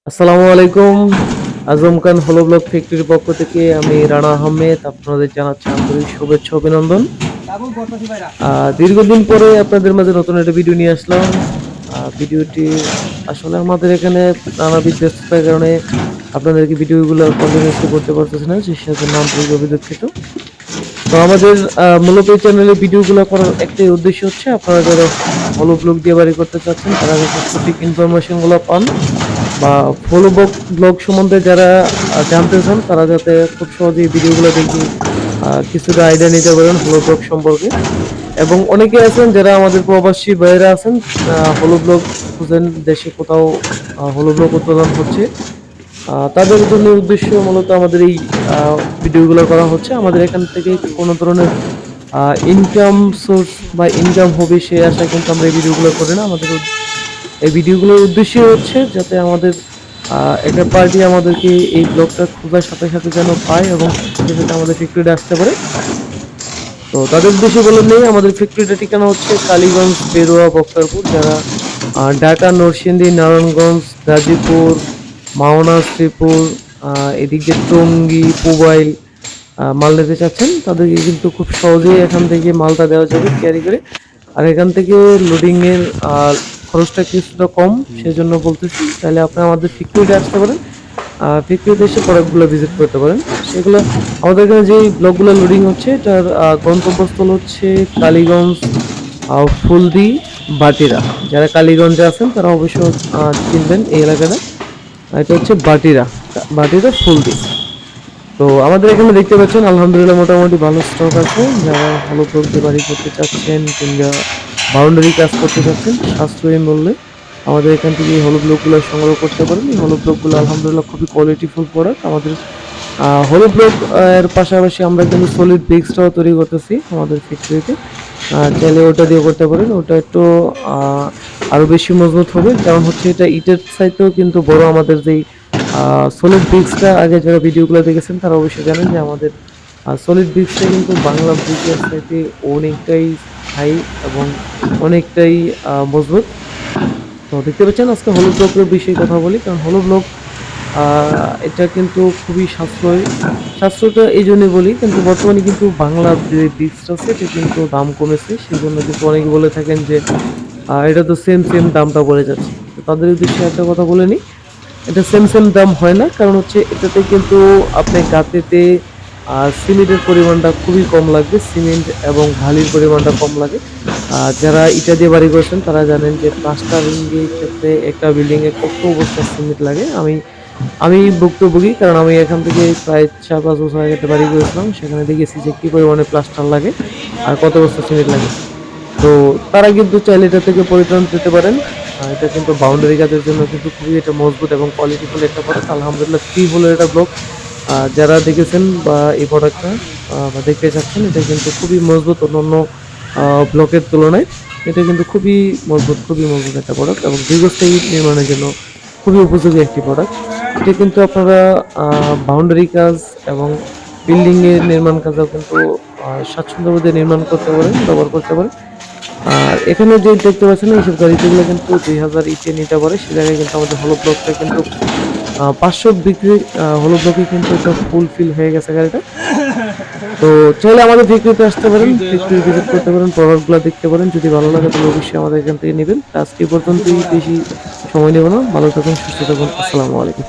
আসসালামু আলাইকুম। আজম খান হলো ব্লগ ফ্যাক্টরির পক্ষ থেকে আমি রানা আহমেদ আপনাদের জানাচ্ছি আন্তরিক শুভেচ্ছা অভিনন্দন। দীর্ঘদিন পরে আপনাদের মাঝে নতুন একটা ভিডিও নিয়ে আসলাম। ভিডিওটি আসলে আমাদের এখানে নানাবিধ ব্যস্ততার কারণে আপনাদেরকে ভিডিওগুলো কন্টিনিউসলি করতে পারতেছি না, সে জন্য আন্তরিকভাবে দুঃখিত। তো আমাদের মূলত এই চ্যানেলে ভিডিওগুলো করার একটাই উদ্দেশ্য হচ্ছে আপনারা যারা হলো ব্লগ দিয়ে বাড়ি করতে চাচ্ছেন তারা যাতে সঠিক ইনফরমেশনগুলো পান, বা ফলো ব্লগ সম্বন্ধে যারা জানতে চান তারা যাতে খুব সহজেই ভিডিওগুলো দেখে কিছুটা আইডিয়া নিতে পারেন হলো ব্লগ সম্পর্কে। এবং অনেকে আছেন যারা আমাদের প্রবাসী ভাইয়েরা আছেন, হলো ব্লগ খুঁজেন দেশে কোথাও হলো ব্লগ উৎপাদন হচ্ছে, তাদের জন্য উদ্দেশ্য মূলত আমাদের এই ভিডিওগুলো করা হচ্ছে। আমাদের এখান থেকে কোনো ধরনের ইনকাম সোর্স বা ইনকাম হবে সে আশা কিন্তু আমরা এই ভিডিওগুলো করি না। আমাদের এই ভিডিওগুলোর উদ্দেশ্য হচ্ছে যাতে আমাদের একটা পার্টি আমাদেরকে এই ব্লগটা খোঁজার সাথে সাথে যেন পায় এবং সাথে সাথে আমাদের ফ্যাক্টরিতে আসতে পারে। তো তাদের উদ্দেশ্যে বলে নেই, আমাদের ফ্যাক্টরিটা ঠিকানা হচ্ছে কালীগঞ্জ, বেরোয়া, বক্তারপুর। যারা ঢাকা, নরসিংদী, নারায়ণগঞ্জ, গাজীপুর, মাওনা, শ্রীপুর, এদিক দিয়ে টঙ্গী, পুবাইল মাল নিতে চাচ্ছেন তাদেরকে কিন্তু খুব সহজেই এখান থেকে মালটা দেওয়া যাবে ক্যারি করে। আর এখান থেকে লোডিংয়ের খরচটা কিছুটা কম, সেজন্য বলতেছি তাহলে আপনি আমাদের ফ্যাক্টরিতে আসতে পারেন, ফ্যাক্টরিতে এসে প্রোডাক্টগুলো ভিজিট করতে পারেন। সেগুলো আমাদের এখানে যে ব্লকগুলো লোডিং হচ্ছে এটার গন্তব্যস্থল হচ্ছে কালীগঞ্জ, ফুলদি, বাটিরা। যারা কালীগঞ্জে আছেন তারা অবশ্য চিনবেন এই এলাকাটা। এটা হচ্ছে বাটিরা, বাটিরা ফুলদি। তো আমাদের এখানে দেখতে পাচ্ছেন আলহামদুলিল্লাহ মোটামুটি ভালো স্টক আছে। যারা ভালো প্রকৃতি বাড়ি করতে চাচ্ছেন কিংবা বাউন্ডারি কাজ করতে চাচ্ছেন সাশ্রয়ী মূল্যে আমাদের এখান থেকে এই হলুদ ব্লকগুলো সংগ্রহ করতে পারেন। এই হলুদ ব্লকগুলো আলহামদুলিল্লাহ খুবই কোয়ালিটিফুল প্রোডাক্ট। আমাদের হলুদ ব্লক এর পাশাপাশি আমরা কিন্তু সলিড ব্রিক্সটাও তৈরি করতেছি আমাদের ফ্যাক্টরিতে। চাইলে ওটা দিয়ে করতে পারেন, ওটা একটু আরও বেশি মজবুত হবে, কারণ হচ্ছে এটা ইটের চাইতেও কিন্তু বড়। আমাদের যেই সলিড ব্রিক্সটা আগে যারা ভিডিওগুলো দেখেছেন তারা অবশ্যই জানেন যে আমাদের সলিড ব্রিক্সটা কিন্তু বাংলা ব্রিকের চাইতে অনেকটাই হাই এবং অনেকটাই মজবুত। তো দেখতে পাচ্ছেন আজকে হলুদ ব্লকের বিষয়ে কথা বলি, কারণ হলুদ ব্লক এটা কিন্তু খুবই সাশ্রয়। সাশ্রয়টা এই জন্যই বলি, কিন্তু বর্তমানে কিন্তু বাংলা যে ব্রিক্সটা আছে এটা কিন্তু দাম কমেছে, সেই জন্য কিন্তু অনেকে বলে থাকেন যে এটা তো সেম সেম দামটা পড়ে যাচ্ছে। তো তাদের উদ্দেশ্যে একটা কথা বলে নিই, এটা সেম সেম দাম হয় না, কারণ হচ্ছে এটাতে কিন্তু আপনি গাঁথনিতে সিমেন্টের পরিমাণটা খুবই কম লাগবে, সিমেন্ট এবং বালির পরিমাণটা কম লাগে। যারা ইটা দিয়ে বাড়ি করছেন তারা জানেন যে প্লাস্টারিংয়ের ক্ষেত্রে একটা বিল্ডিংয়ে কত বস্তা সিমেন্ট লাগে। আমি আমি ভুক্তভোগী, কারণ আমি এখান থেকে প্রায় 4-5 বছর আগে একটা বাড়ি করেছিলাম, সেখানে দেখেছি যে কী পরিমাণে প্লাস্টার লাগে আর কত বস্তা সিমেন্ট লাগে। তো তারা কিন্তু চাইলে এটা থেকে পরিত্রাণ পেতে পারেন। এটা কিন্তু বাউন্ডারি কাজের জন্য কিন্তু খুবই এটা মজবুত এবং কোয়ালিটিফুল একটা প্রোডাক্ট। আলহামদুলিল্লাহ 3 হলো এটা ব্লক। যারা দেখেছেন বা এই প্রোডাক্টটা বা দেখতে চাচ্ছেন, এটা কিন্তু খুবই মজবুত অন্যান্য ব্লকের তুলনায়। এটা কিন্তু খুবই মজবুত একটা প্রোডাক্ট এবং দীর্ঘস্থায়ী নির্মাণের জন্য খুবই উপযোগী একটি প্রোডাক্ট। এটা কিন্তু আপনারা বাউন্ডারি কাজ এবং বিল্ডিংয়ের নির্মাণ কাজেও কিন্তু স্বাচ্ছন্দ্যবোধে নির্মাণ করতে পারেন, ব্যবহার করতে পারেন। আর এখানে যে দেখতে পাচ্ছেন এইসব গাড়িগুলো কিন্তু 2000 ইটে নিতে পারে, সে জায়গায় কিন্তু আমাদের হলো ব্লকটা কিন্তু 500 বিক্রি হলো ব্লকে কিন্তু এটা ফুলফিল হয়ে গেছে গাড়িটা। তো চাইলে আমাদের ফ্যাক্টরিতে আসতে পারেন, ফ্যাক্টরি ভিজিট করতে পারেন, প্রোডাক্টগুলো দেখতে পারেন। যদি ভালো লাগে তাহলে অবশ্যই আমাদের এখান থেকে নেবেন। আজকে পর্যন্তই, বেশি সময় নেব না। ভালো থাকুন, সুস্থ থাকুন। আসসালামু আলাইকুম।